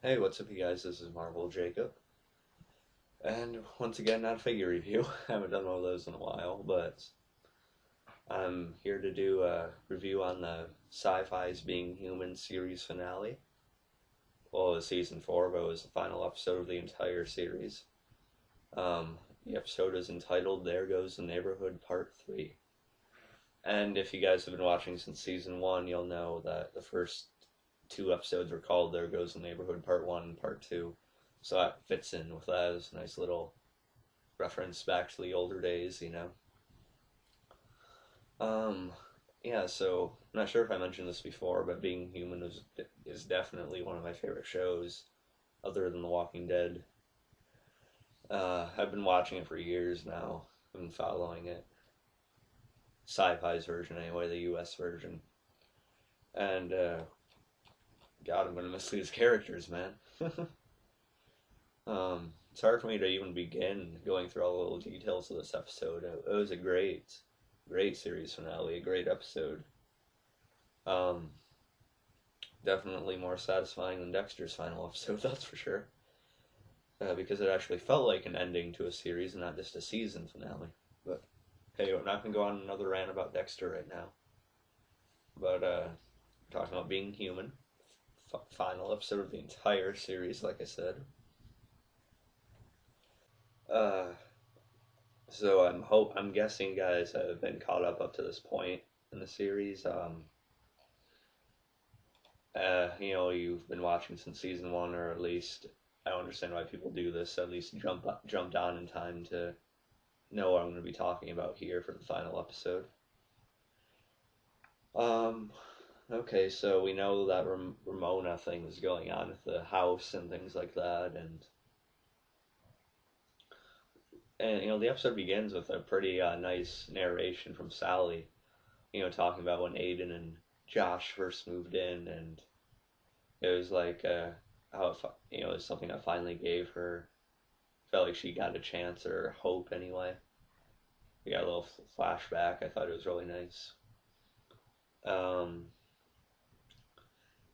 Hey, what's up, you guys? This is Marvel Jacob, and once again, not a figure review. I haven't done one of those in a while, but I'm here to do a review on the Syfy's Being Human series finale. Well, it was season 4, but it was the final episode of the entire series. The episode is entitled "There Goes the Neighborhood Part 3." And if you guys have been watching since season 1, you'll know that the first two episodes were called "There Goes the Neighborhood Part 1 and Part 2." So that fits in with that as a nice little reference back to the older days. Um, yeah, so I'm not sure if I mentioned this before, but Being Human is definitely one of my favorite shows, other than The Walking Dead. I've been watching it for years now. I've been following it. Syfy's version, anyway, the US version. And, God, I'm gonna miss these characters, man. It's hard for me to even begin going through all the little details of this episode. It was a great series finale, a great episode. Um, Definitely more satisfying than Dexter's final episode, that's for sure. Because it actually felt like an ending to a series and not just a season finale. But hey, we're not gonna go on another rant about Dexter right now. But talking about Being Human, final episode of the entire series, like I said. Uh, so I'm guessing guys have been caught up to this point in the series. You've been watching since season 1, or at least I don't understand why people do this. At least jump down in time to know what I'm going to be talking about here for the final episode. Um, okay, so we know that Ramona thing is going on with the house and things like that, and the episode begins with a pretty nice narration from Sally. Talking about when Aiden and Josh first moved in, and it was like how it was something that finally gave her, felt like she got a chance or hope anyway. We got a little flashback. I thought it was really nice. Um,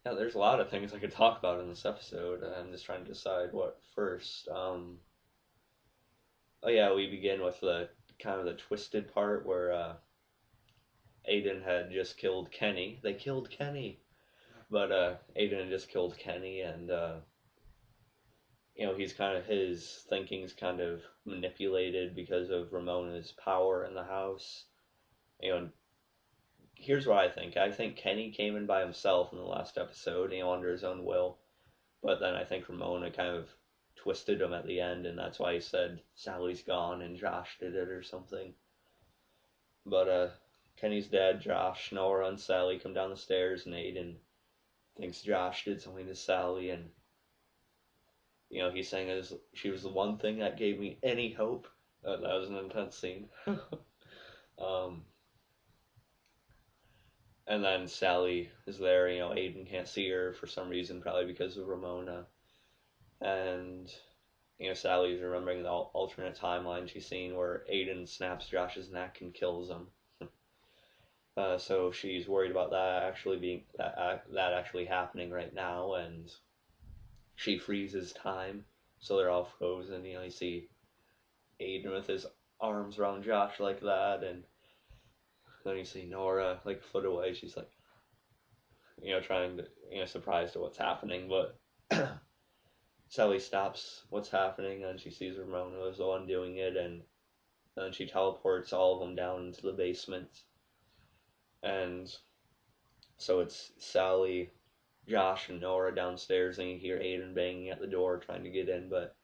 yeah, there's a lot of things I could talk about in this episode. I'm just trying to decide what first. Oh yeah, we begin with the kind of the twisted part where Aiden had just killed Kenny. They killed Kenny, but Aiden had just killed Kenny, and he's kind of, his thinking's kind of manipulated because of Ramona's power in the house. And here's what I think. I think Kenny came in by himself in the last episode, under his own will. But then I think Ramona kind of twisted him at the end, and that's why he said Sally's gone and Josh did it or something. But Kenny's dead. Josh, Nora, and Sally come down the stairs, and Aiden thinks Josh did something to Sally, and he's saying she was the one thing that gave me any hope. That was an intense scene. um, and then Sally is there. Aiden can't see her for some reason, probably because of Ramona. And Sally's remembering the alternate timeline she's seen where Aiden snaps Josh's neck and kills him. So she's worried about that actually happening right now, and she freezes time, so they're all frozen. You see Aiden with his arms around Josh like that, and then you see Nora like a foot away. She's like, trying to, surprised at what's happening, but Sally stops what's happening, and she sees Ramona is the one doing it, and then she teleports all of them down into the basement. And so it's Sally, Josh, and Nora downstairs, and you hear Aiden banging at the door trying to get in, but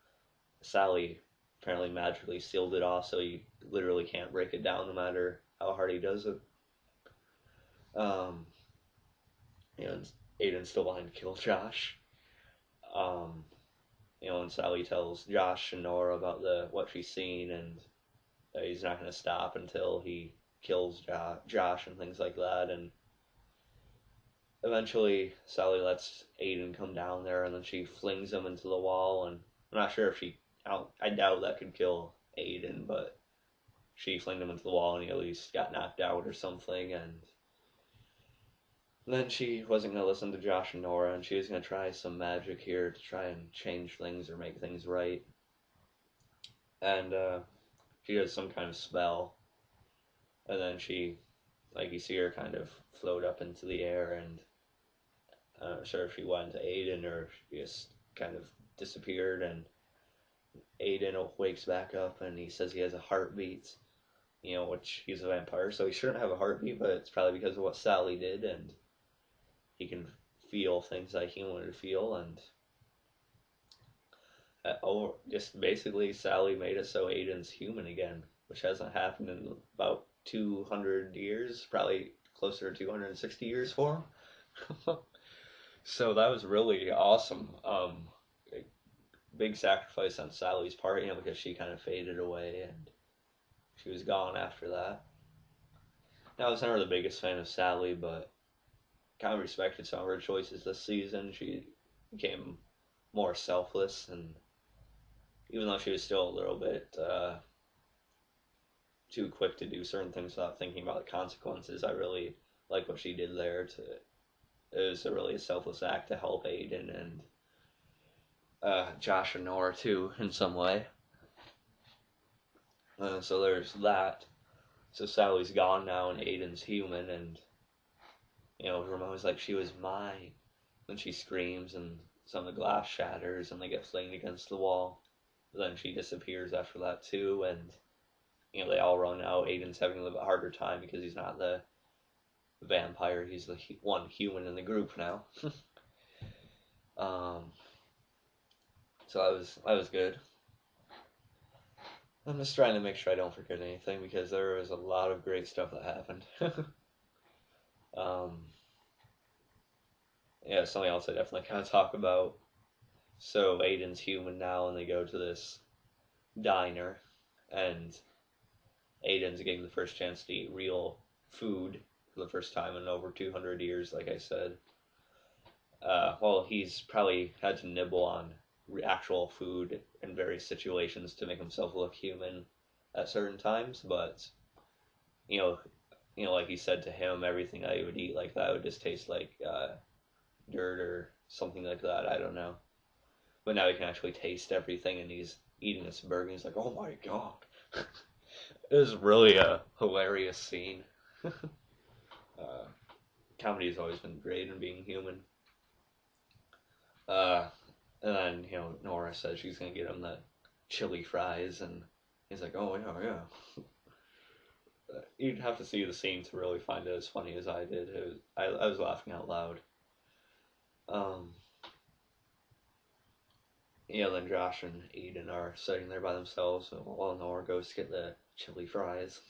Sally apparently magically sealed it off, so you literally can't break it down no matter how hard he does it. Um, and Aiden's still behind to kill Josh. Um, and Sally tells Josh and Nora about what she's seen, and that he's not going to stop until he kills Josh and things like that. And eventually, Sally lets Aiden come down there, and then she flings him into the wall. And I'm not sure if I doubt that could kill Aiden, but she flinged him into the wall, and he at least got knocked out or something. And And then she wasn't going to listen to Josh and Nora, and she was going to try some magic here to try and change things or make things right. And she does some kind of spell, and then she, like, you see her kind of float up into the air, and I'm not sure if she went to Aiden or she just kind of disappeared, and Aiden wakes back up and he says he has a heartbeat, which he's a vampire, so he shouldn't have a heartbeat, but it's probably because of what Sally did, and he can feel things like he wanted to feel, and just basically Sally made it so Aiden's human again, which hasn't happened in about 200 years, probably closer to 260 years for him. So that was really awesome. Big sacrifice on Sally's part, because she kind of faded away and she was gone after that. Now, I was never the biggest fan of Sally, but kind of respected some of her choices this season. She became more selfless, and even though she was still a little bit too quick to do certain things without thinking about the consequences, I really like what she did there. It was really a selfless act to help Aiden and Josh and Nora too in some way. So there's that. So Sally's gone now, and Aiden's human, and Ramon's like, she was mine. Then she screams, and some of the glass shatters, and they get flinged against the wall. But then she disappears after that too, and they all run out. Aiden's having a little bit harder time because he's not the vampire; he's the one human in the group now. So that was good. I'm just trying to make sure I don't forget anything because there was a lot of great stuff that happened. Yeah, something else I definitely kind of talk about. So Aiden's human now, and they go to this diner, and Aiden's getting the first chance to eat real food for the first time in over 200 years, like I said. Well, he's probably had to nibble on actual food in various situations to make himself look human at certain times, but you know, like he said to him, everything I would eat like that would just taste like dirt or something like that. I don't know. But now he can actually taste everything, and he's eating this burger. And he's like, "Oh my god!" It was really a hilarious scene. Comedy has always been great in being human. Uh, and then Nora says she's gonna get him the chili fries, and he's like, "Oh yeah, yeah." You'd have to see the scene to really find it as funny as I did. I was laughing out loud. Um, then Josh and Aiden are sitting there by themselves while Nora goes to get the chili fries.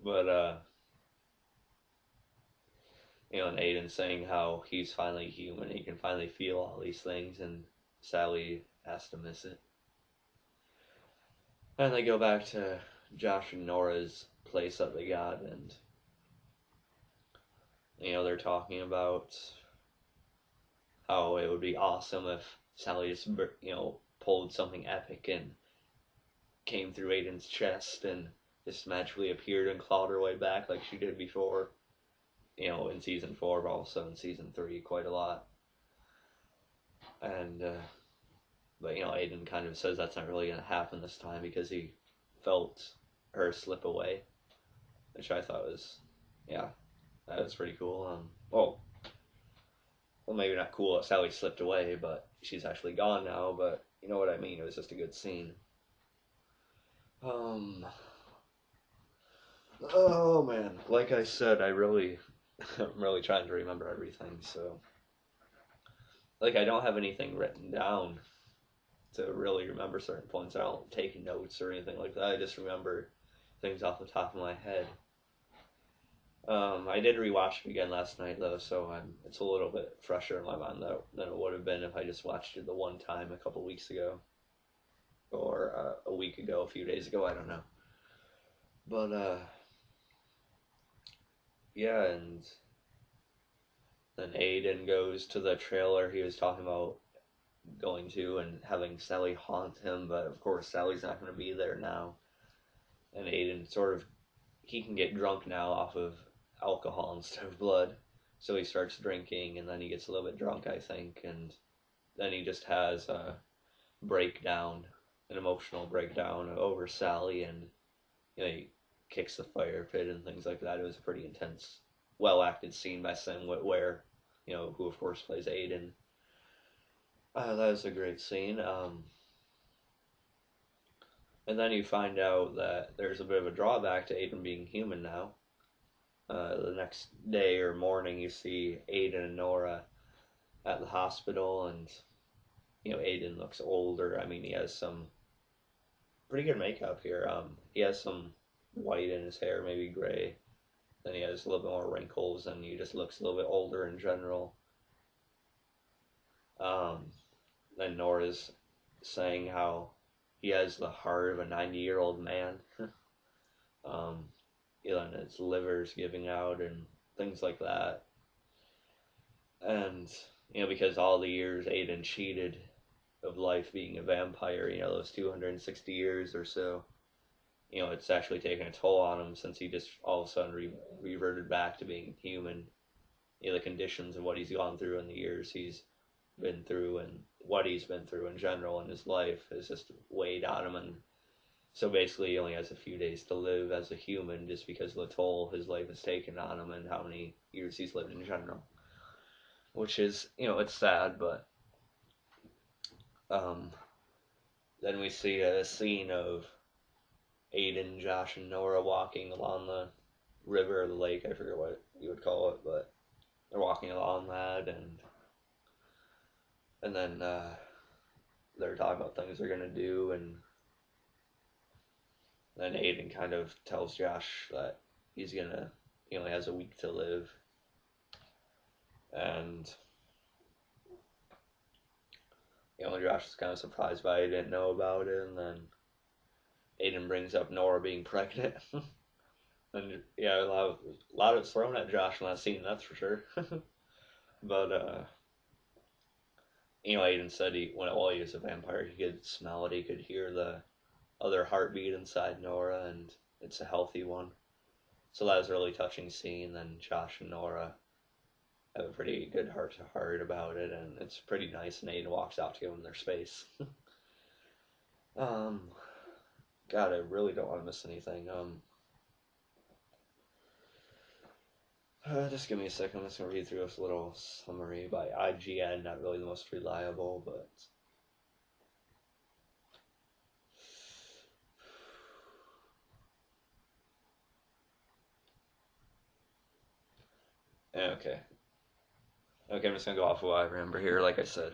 But and Aiden saying how he's finally human, he can finally feel all these things, and Sally has to miss it. And they go back to Josh and Nora's place that they got, and they're talking about how it would be awesome if Sally just pulled something epic and came through Aiden's chest and just magically appeared and clawed her way back like she did before. In season 4, but also in season 3 quite a lot. And but Aiden kind of says that's not really going to happen this time because he felt her slip away, which I thought was, yeah, that was pretty cool. Well, maybe not cool that Sally slipped away, but she's actually gone now. But you know what I mean. It was just a good scene. Oh man, like I said, I'm really trying to remember everything. So, like, I don't have anything written down to really remember certain points. I don't take notes or anything like that. I just remember things off the top of my head. I did rewatch it again last night though, so it's a little bit fresher in my mind than it would have been if I just watched it the one time a couple weeks ago, or a week ago, a few days ago. I don't know, but yeah, and then Aiden goes to the trailer he was talking about going to and having Sally haunt him, but of course Sally's not going to be there now. And Aiden he can get drunk now off of alcohol instead of blood. So he starts drinking, and then he gets a little bit drunk, I think, and then he just has a breakdown, an emotional breakdown over Sally, and he kicks the fire pit and things like that. It was a pretty intense, well acted scene by Sam Witwer, who of course plays Aiden. That was a great scene. And then you find out that there's a bit of a drawback to Aiden being human now. The next day or morning, you see Aiden and Nora at the hospital, and Aiden looks older. I mean, he has some pretty good makeup here. He has some white in his hair, maybe gray. Then he has a little bit more wrinkles, and he just looks a little bit older in general. Then Nora's saying how he has the heart of a 90-year-old man. And his liver's giving out and things like that. And, because all the years Aiden cheated of life being a vampire, those 260 years or so, it's actually taken a toll on him since he just all of a sudden reverted back to being human. The conditions of what he's gone through in the years he's been through and what he's been through in general in his life has just weighed on him, and so basically he only has a few days to live as a human just because of the toll his life has taken on him and how many years he's lived in general. Which is, it's sad, but then we see a scene of Aiden, Josh, and Nora walking along the river or the lake, I forget what you would call it, but they're walking along that, and then they're talking about things they're going to do, and then Aiden kind of tells Josh that he's going to, he only has a week to live, and Josh is kind of surprised by it, he didn't know about it, and then Aiden brings up Nora being pregnant. And yeah, a lot of thrown at Josh in that scene, that's for sure. But Aiden said while he was a vampire, he could smell it, he could hear the other heartbeat inside Nora, and it's a healthy one. So that was a really touching scene. Then Josh and Nora have a pretty good heart to heart about it, and it's pretty nice. And Aiden walks out to give them their space. God, I really don't want to miss anything. Just give me a second. I'm just gonna read through this little summary by IGN. Not really the most reliable, but okay. Okay, I'm just gonna go off of what I remember here. Like I said,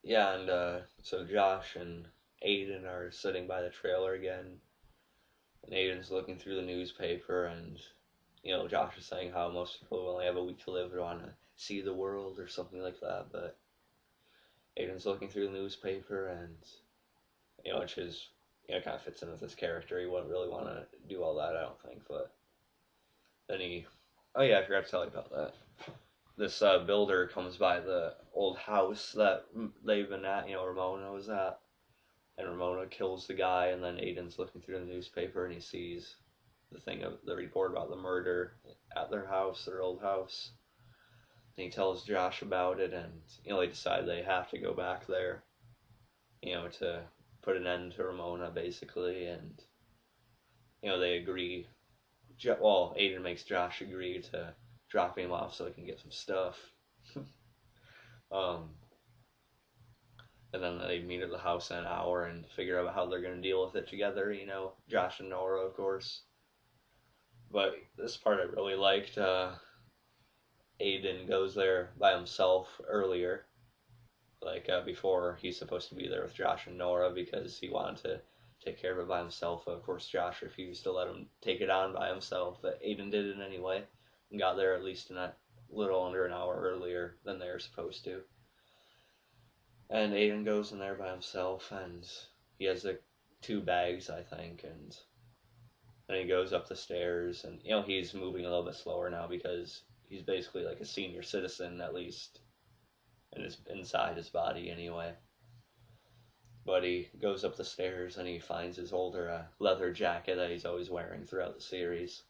yeah, and so Josh and Aiden are sitting by the trailer again, and Aiden's looking through the newspaper, and Josh is saying how most people only have a week to live or want to see the world or something like that, but Aiden's looking through the newspaper, and which is kind of fits in with his character. He wouldn't really want to do all that, I don't think, but then oh yeah, I forgot to tell you about that. This builder comes by the old house that they've been at, Ramona was at, and Ramona kills the guy, and then Aiden's looking through the newspaper and he sees the report about the murder at their house, their old house. And he tells Josh about it, and they decide they have to go back there, to put an end to Ramona, basically, and they agree. Well, Aiden makes Josh agree to drop him off so he can get some stuff. And then they meet at the house in an hour and figure out how they're going to deal with it together, Josh and Nora, of course. But this part I really liked. Aiden goes there by himself earlier, before he's supposed to be there with Josh and Nora, because he wanted to take care of it by himself. Of course, Josh refused to let him take it on by himself, but Aiden did it anyway, and got there at least a little under an hour earlier than they were supposed to. And Aiden goes in there by himself, and he has 2 bags, I think, and then he goes up the stairs, and he's moving a little bit slower now because he's basically like a senior citizen, at least, and is inside his body anyway. But he goes up the stairs and he finds his older leather jacket that he's always wearing throughout the series.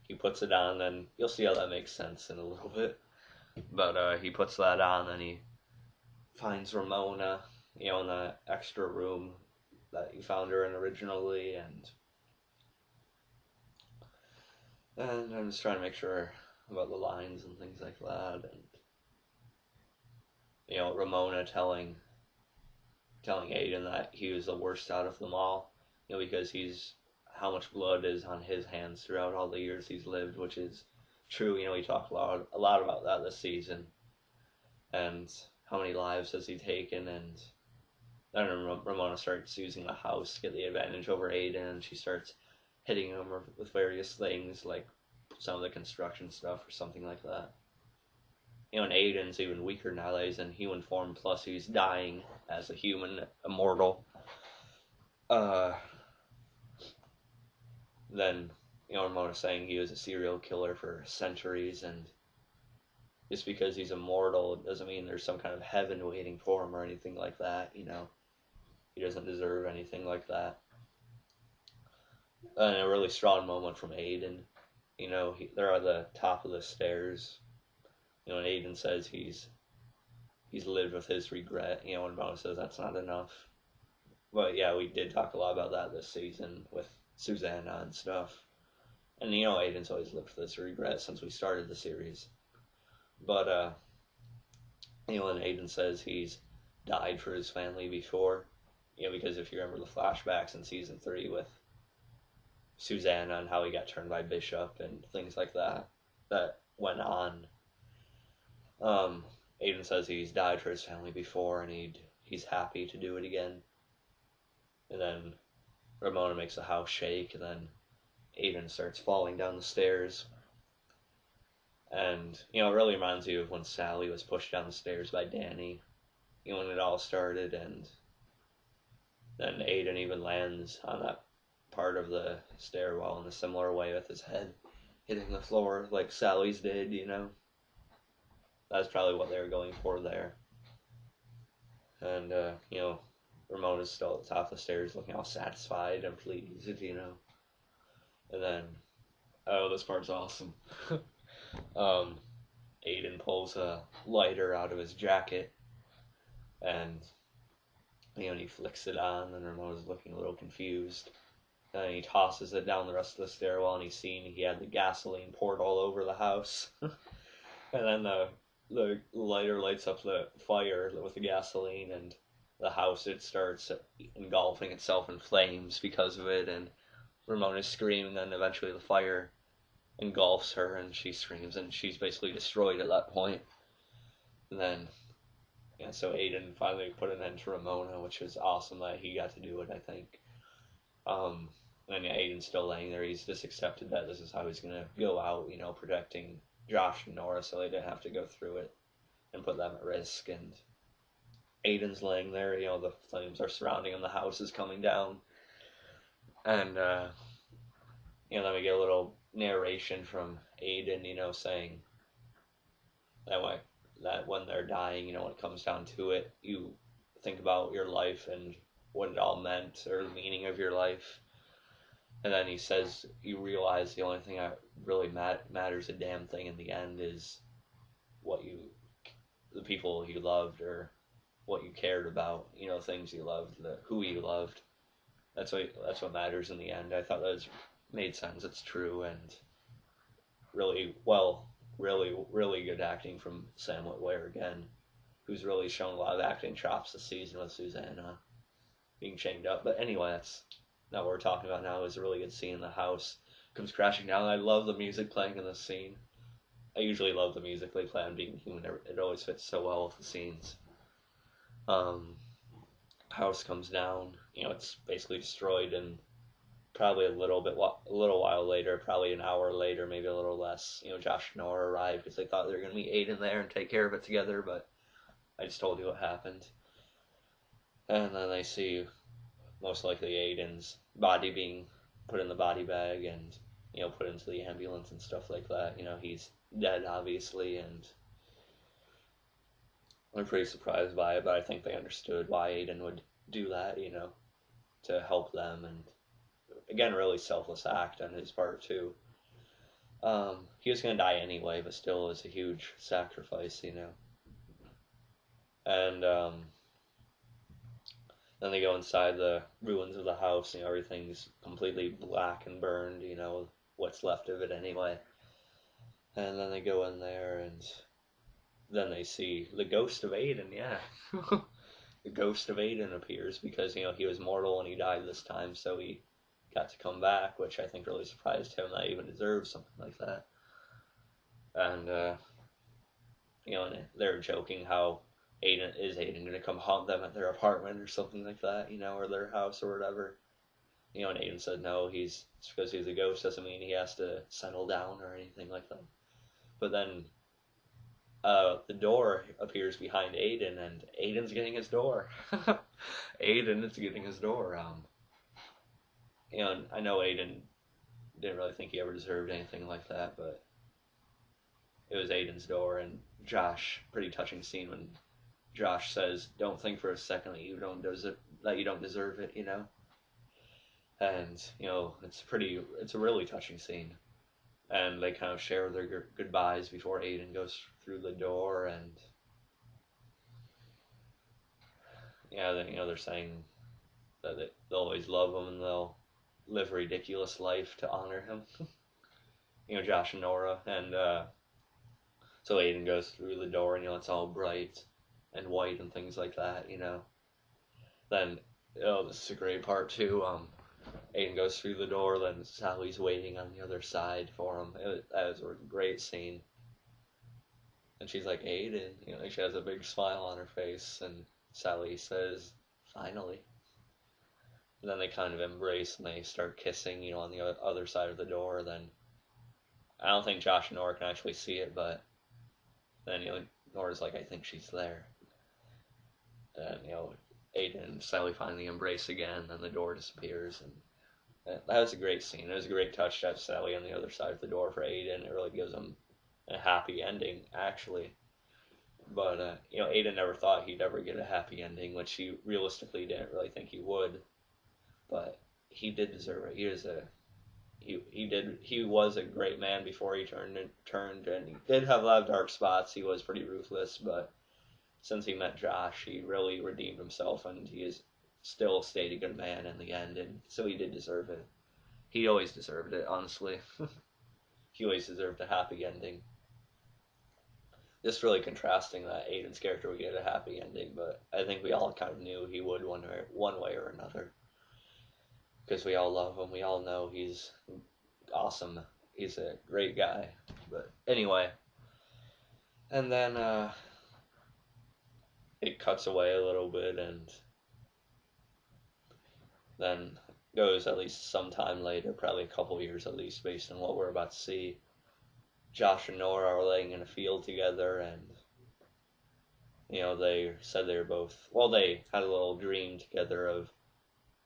he puts it on, and you'll see how that makes sense in a little bit. But he puts that on, and he finds Ramona, in the extra room that you found her in originally, and I'm just trying to make sure about the lines and things like that, and Ramona telling Aiden that he was the worst out of them all, because he's how much blood is on his hands throughout all the years he's lived, which is true. He talked a lot about that this season, and how many lives has he taken, and then Ramona starts using the house to get the advantage over Aiden, and she starts hitting him with various things, like some of the construction stuff or something like that. And Aiden's even weaker now that he's in human form, plus he's dying as a human immortal. Then, Ramona's saying he was a serial killer for centuries, and just because he's immortal doesn't mean there's some kind of heaven waiting for him or anything like that, He doesn't deserve anything like that. And a really strong moment from Aiden. They're at the top of the stairs. And Aiden says he's lived with his regret. And Ramona says that's not enough. But yeah, we did talk a lot about that this season with Susanna and stuff. And Aiden's always lived with this regret since we started the series. But and Aiden says he's died for his family before. Because if you remember the flashbacks in season 3 with Susanna and how he got turned by Bishop and things like that went on. Aiden says he's died for his family before, and he's happy to do it again. And then Ramona makes the house shake, and then Aiden starts falling down the stairs. And, it really reminds you of when Sally was pushed down the stairs by Danny, when it all started, and then Aiden even lands on that part of the stairwell in a similar way with his head hitting the floor like Sally's did, That's probably what they were going for there. And, Ramona's still at the top of the stairs looking all satisfied and pleased, And then, this part's awesome. Aiden pulls a lighter out of his jacket, and, he flicks it on, and Ramona's looking a little confused. And he tosses it down the rest of the stairwell, and he's seen he had the gasoline poured all over the house. And then the lighter lights up the fire with the gasoline, and the house, it starts engulfing itself in flames because of it, and Ramona's screaming, and eventually the fire engulfs her, and she screams, and she's basically destroyed at that point. And then, so Aiden finally put an end to Ramona, which was awesome that he got to do it, I think. And Aiden's still laying there. He's just accepted that this is how he's going to go out, protecting Josh and Nora so they didn't have to go through it and put them at risk. And Aiden's laying there, the flames are surrounding him, the house is coming down. And, then we get a little narration from Aiden, saying that when they're dying, when it comes down to it, you think about your life and what it all meant, or the meaning of your life. And then he says, you realize the only thing that really matters a damn thing in the end is the people you loved, or what you cared about, things you loved, who you loved. That's what matters in the end. I thought that made sense. It's true, and really good acting from Sam Witwer again, who's really shown a lot of acting chops this season with Susanna being chained up. But anyway, that's not what we're talking about now. Is a really good scene. The house comes crashing down. I love the music playing in this scene. I usually love the music they play on Being Human. It always fits so well with the scenes. House comes down. It's basically destroyed, and probably a little while later, probably an hour later, maybe a little less, Josh and Nora arrived because they thought they were going to meet Aiden there and take care of it together, but I just told you what happened. And then they see, most likely, Aiden's body being put in the body bag and, put into the ambulance and stuff like that. He's dead, obviously, and I'm pretty surprised by it, but I think they understood why Aiden would do that, to help them, and again, really selfless act on his part too. He was gonna die anyway, but still, it was a huge sacrifice, you know. And then they go inside the ruins of the house, and everything's completely black and burned, you know, what's left of it anyway. And then they go in there, and then they see the ghost of Aiden, yeah. The ghost of Aiden appears because, you know, he was mortal and he died this time, so he got to come back, which I think really surprised him that he even deserved something like that. And, you know, and they're joking how Aiden going to come haunt them at their apartment or something like that, you know, or their house or whatever. You know, and Aiden said no, it's because he's a ghost doesn't mean he has to settle down or anything like that. But then the door appears behind Aiden, and Aiden's getting his door. Aiden is getting his door. You know, I know Aiden didn't really think he ever deserved anything like that, but it was Aiden's door, and Josh, pretty touching scene when Josh says, "Don't think for a second that you don't deserve it," you know. And you know, it's a really touching scene, and they kind of share their goodbyes before Aiden goes through the door, and yeah, they're saying that they'll always love him and they'll live a ridiculous life to honor him. You know, Josh and Nora, and so Aiden goes through the door, and you know it's all bright and white and things like that. You know, then this is a great part too. Aiden goes through the door, then Sally's waiting on the other side for him. That was a great scene. And she's like, "Aiden," you know, she has a big smile on her face, and Sally says, "Finally." And then they kind of embrace and they start kissing, you know, on the other side of the door. Then I don't think Josh and Nora can actually see it, but then, you know, Nora's like, "I think she's there." And, you know, Aiden and Sally finally embrace again, then the door disappears, and that was a great scene. It was a great touch to have Sally on the other side of the door for Aiden. It really gives him a happy ending, actually. But, you know, Aiden never thought he'd ever get a happy ending, which he realistically didn't really think he would. But he did deserve it. He was a great man before he turned, and he did have a lot of dark spots. He was pretty ruthless, but since he met Josh, he really redeemed himself, and he is still stayed a good man in the end, and so he did deserve it. He always deserved it, honestly. He always deserved a happy ending. Just really contrasting that Aiden's character would get a happy ending, but I think we all kind of knew he would one way or another. Because we all love him, we all know he's awesome. He's a great guy. But anyway, and then it cuts away a little bit, and then goes at least some time later, probably a couple years at least, based on what we're about to see. Josh and Nora are laying in a field together, and you know they said they were both. Well, they had a little dream together of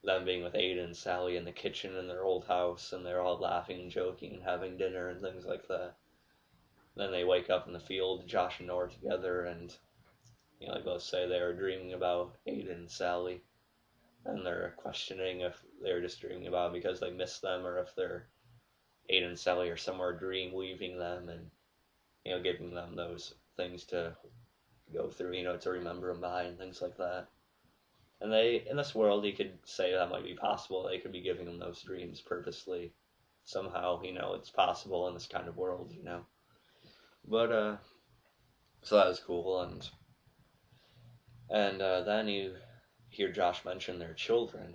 them being with Aiden and Sally in the kitchen in their old house, and they're all laughing and joking and having dinner and things like that. Then they wake up in the field, Josh and Nora together, and you know they both say they were dreaming about Aiden and Sally, and they're questioning if they're just dreaming about them because they miss them, or if they're Aiden and Sally are somewhere dream weaving them and you know giving them those things to go through, you know, to remember them by and things like that. And they, in this world, you could say that might be possible. They could be giving them those dreams purposely. Somehow, you know, it's possible in this kind of world, you know. But, so that was cool. And then you hear Josh mention their children.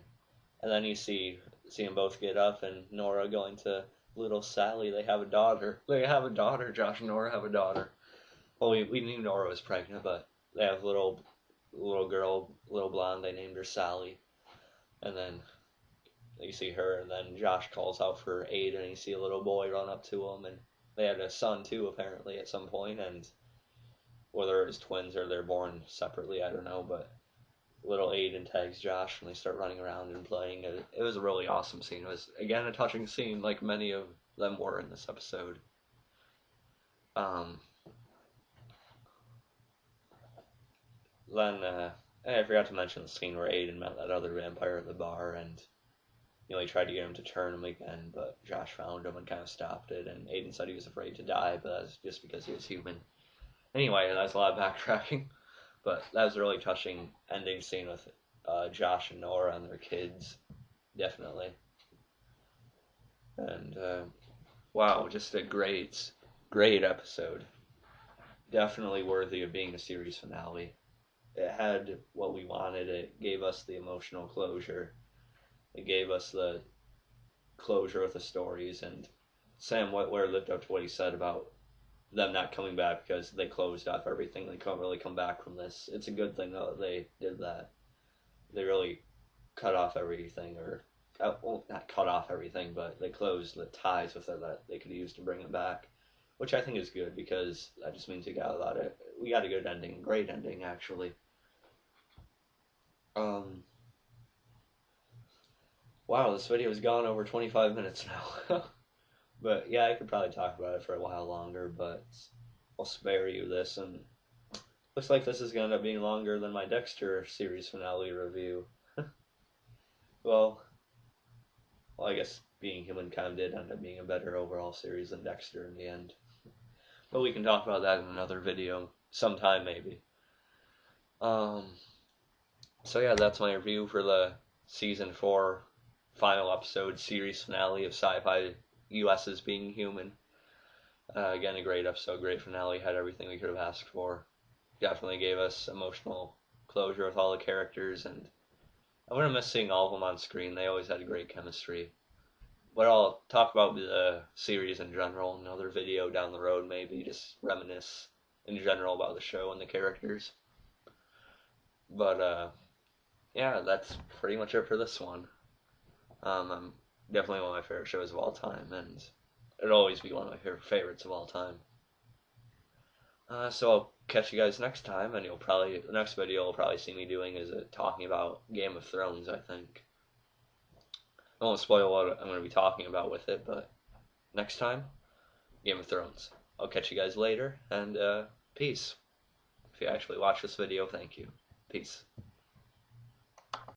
And then you see them both get up, and Nora going to little Sally. They have a daughter. Josh and Nora have a daughter. Well, we knew Nora was pregnant, but they have little girl, little blonde. They named her Sally. And then you see her, and then Josh calls out for Aiden, and you see a little boy run up to him, and they had a son too, apparently, at some point, and whether it's twins or they're born separately, I don't know, but little Aiden tags Josh, and they start running around and playing. It was a really awesome scene. It was, again, a touching scene, like many of them were in this episode. Then, I forgot to mention the scene where Aiden met that other vampire at the bar, and He tried to get him to turn him again, but Josh found him and kind of stopped it. And Aiden said he was afraid to die, but that's just because he was human. Anyway, that's a lot of backtracking. But that was a really touching ending scene with Josh and Nora and their kids, definitely. And wow, just a great episode. Definitely worthy of being a series finale. It had what we wanted. It gave us the emotional closure. It gave us the closure with the stories. And Sam Witwer lived up to what he said about them not coming back because they closed off everything. They can't really come back from this. It's a good thing though that they did that. They really cut off everything, or well, not cut off everything, but they closed the ties with it that they could use to bring it back, which I think is good because that just means we got a good ending, great ending actually. Um, wow, this video has gone over 25 minutes now. But yeah, I could probably talk about it for a while longer, but I'll spare you this. And looks like this is going to end up being longer than my Dexter series finale review. well, well, I guess Being Human kind of did end up being a better overall series than Dexter in the end. But we can talk about that in another video sometime, maybe. So yeah, that's my review for the season 4 final episode series finale of Syfy US's Being Human. Again, a great episode, great finale, had everything we could have asked for. Definitely gave us emotional closure with all the characters, and I wouldn't miss seeing all of them on screen. They always had a great chemistry. But I'll talk about the series in general in another video down the road, maybe just reminisce in general about the show and the characters. But yeah, that's pretty much it for this one. I'm definitely one of my favorite shows of all time, and it'll always be one of my favorites of all time. So I'll catch you guys next time, and the next video you'll probably see me doing is talking about Game of Thrones, I think. I won't spoil what I'm going to be talking about with it, but next time, Game of Thrones. I'll catch you guys later, and peace. If you actually watch this video, thank you. Peace.